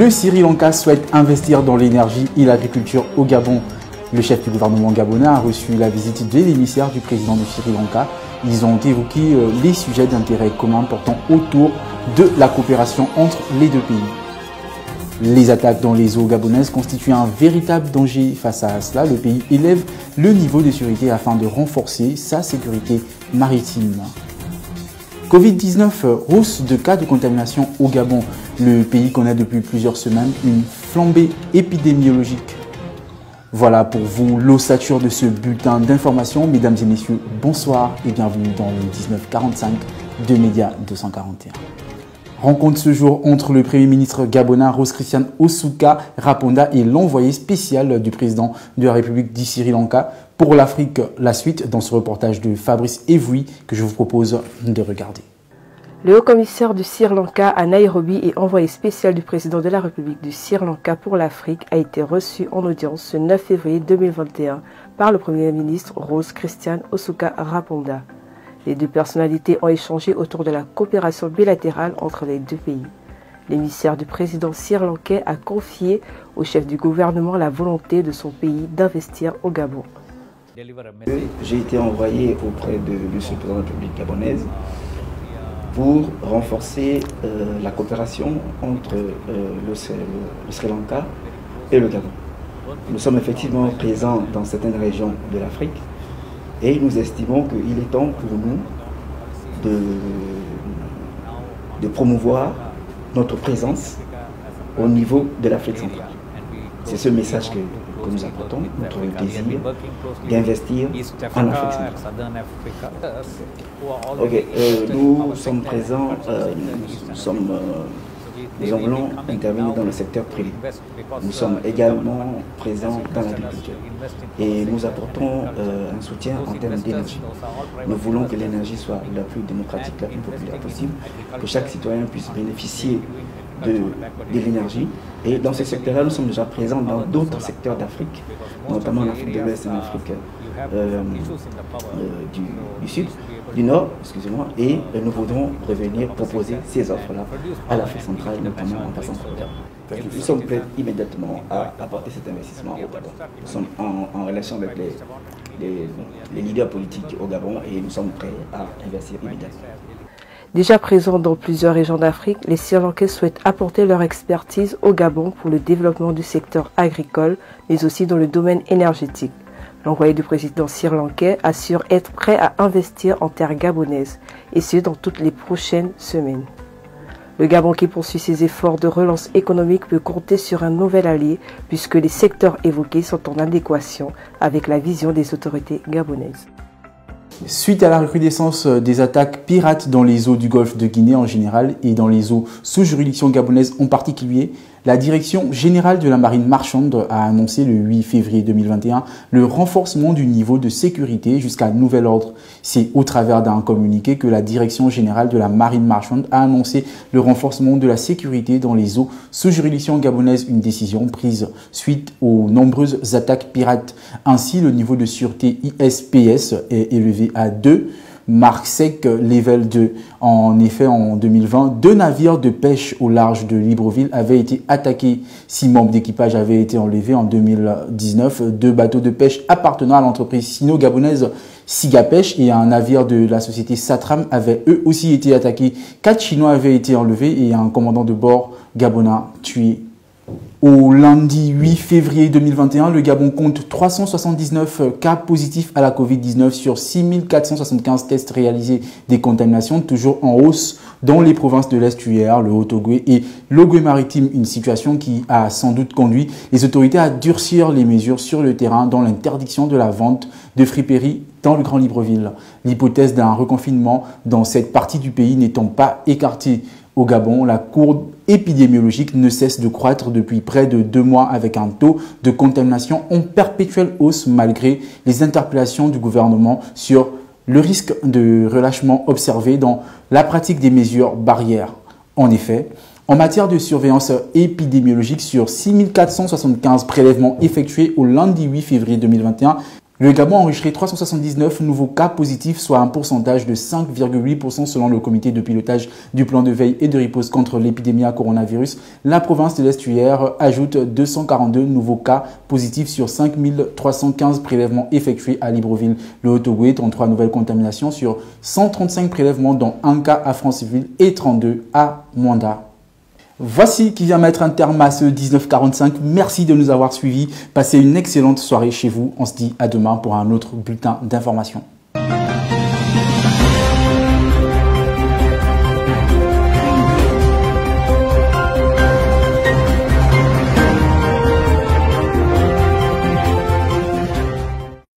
Le Sri Lanka souhaite investir dans l'énergie et l'agriculture au Gabon. Le chef du gouvernement gabonais a reçu la visite de l'émissaire du président du Sri Lanka. Ils ont évoqué les sujets d'intérêt commun portant autour de la coopération entre les deux pays. Les attaques dans les eaux gabonaises constituent un véritable danger. Face à cela, le pays élève le niveau de sécurité afin de renforcer sa sécurité maritime. Covid-19, hausse de cas de contamination au Gabon. Le pays connaît depuis plusieurs semaines une flambée épidémiologique. Voilà pour vous l'ossature de ce bulletin d'information. Mesdames et messieurs, bonsoir et bienvenue dans le 1945 de Média 241. Rencontre ce jour entre le Premier ministre gabonais Rose Christian Osuka Raponda et l'envoyé spécial du président de la République du Sri Lanka pour l'Afrique. La suite dans ce reportage de Fabrice Evoui que je vous propose de regarder. Le haut-commissaire du Sri Lanka à Nairobi et envoyé spécial du président de la République du Sri Lanka pour l'Afrique a été reçu en audience ce 9 février 2021 par le Premier ministre Rose Christian Osuka Raponda. Les deux personnalités ont échangé autour de la coopération bilatérale entre les deux pays. L'émissaire du président sri-lankais a confié au chef du gouvernement la volonté de son pays d'investir au Gabon. J'ai été envoyé auprès du président de la République gabonaise pour renforcer la coopération entre le Sri Lanka et le Gabon. Nous sommes effectivement présents dans certaines régions de l'Afrique et nous estimons qu'il est temps pour nous de promouvoir notre présence au niveau de l'Afrique centrale. C'est ce message que nous apportons, notre désir d'investir en Afrique centrale. Nous sommes présents, nous voulons intervenir dans le secteur privé. Nous sommes également présents dans l'agriculture et nous apportons un soutien en termes d'énergie. Nous voulons que l'énergie soit la plus démocratique, la plus populaire possible, que chaque citoyen puisse bénéficier de l'énergie. Et dans ce secteur-là, nous sommes déjà présents dans d'autres secteurs d'Afrique, notamment l'Afrique de l'Ouest et l'Afrique du Sud, du Nord, excusez-moi, et nous voudrons revenir proposer ces offres-là à l'Afrique centrale, notamment en passant par le Gabon. Nous sommes prêts immédiatement à apporter cet investissement au Gabon. Nous sommes en relation avec les leaders politiques au Gabon et nous sommes prêts à investir immédiatement. Déjà présents dans plusieurs régions d'Afrique, les Sri Lankais souhaitent apporter leur expertise au Gabon pour le développement du secteur agricole, mais aussi dans le domaine énergétique. L'envoyé du président sri-lankais assure être prêt à investir en terre gabonaise, et ce dans toutes les prochaines semaines. Le Gabon qui poursuit ses efforts de relance économique peut compter sur un nouvel allié, puisque les secteurs évoqués sont en adéquation avec la vision des autorités gabonaises. Suite à la recrudescence des attaques pirates dans les eaux du golfe de Guinée en général et dans les eaux sous juridiction gabonaise en particulier, la Direction générale de la marine marchande a annoncé le 8 février 2021 le renforcement du niveau de sécurité jusqu'à nouvel ordre. C'est au travers d'un communiqué que la Direction générale de la marine marchande a annoncé le renforcement de la sécurité dans les eaux sous juridiction gabonaise, une décision prise suite aux nombreuses attaques pirates. Ainsi, le niveau de sûreté ISPS est élevé à 2. Marsec Level 2. En effet, en 2020, 2 navires de pêche au large de Libreville avaient été attaqués. 6 membres d'équipage avaient été enlevés en 2019. 2 bateaux de pêche appartenant à l'entreprise sino-gabonaise Sigapêche et un navire de la société Satram avaient eux aussi été attaqués. 4 Chinois avaient été enlevés et un commandant de bord gabonais tué. Au lundi 8 février 2021, le Gabon compte 379 cas positifs à la Covid-19 sur 6475 tests réalisés. Des contaminations toujours en hausse dans les provinces de l'Est UR, le Haut-Ogooué et l'Ogooué-Maritime. Une situation qui a sans doute conduit les autorités à durcir les mesures sur le terrain dans l'interdiction de la vente de friperies dans le Grand Libreville. L'hypothèse d'un reconfinement dans cette partie du pays n'étant pas écartée. Au Gabon, la courbe épidémiologique ne cesse de croître depuis près de 2 mois avec un taux de contamination en perpétuelle hausse malgré les interpellations du gouvernement sur le risque de relâchement observé dans la pratique des mesures barrières. En effet, en matière de surveillance épidémiologique sur 6475 prélèvements effectués au lundi 8 février 2021, Le Gabon a enregistré 379 nouveaux cas positifs, soit un pourcentage de 5,8% selon le comité de pilotage du plan de veille et de riposte contre l'épidémie à coronavirus. La province de l'Est hier ajoute 242 nouveaux cas positifs sur 5315 prélèvements effectués à Libreville. Le Haut-Ogooué, 33 nouvelles contaminations sur 135 prélèvements, dont un cas à Franceville et 32 à Mwanda. Voici qui vient mettre un terme à ce 1945. Merci de nous avoir suivis. Passez une excellente soirée chez vous. On se dit à demain pour un autre bulletin d'information.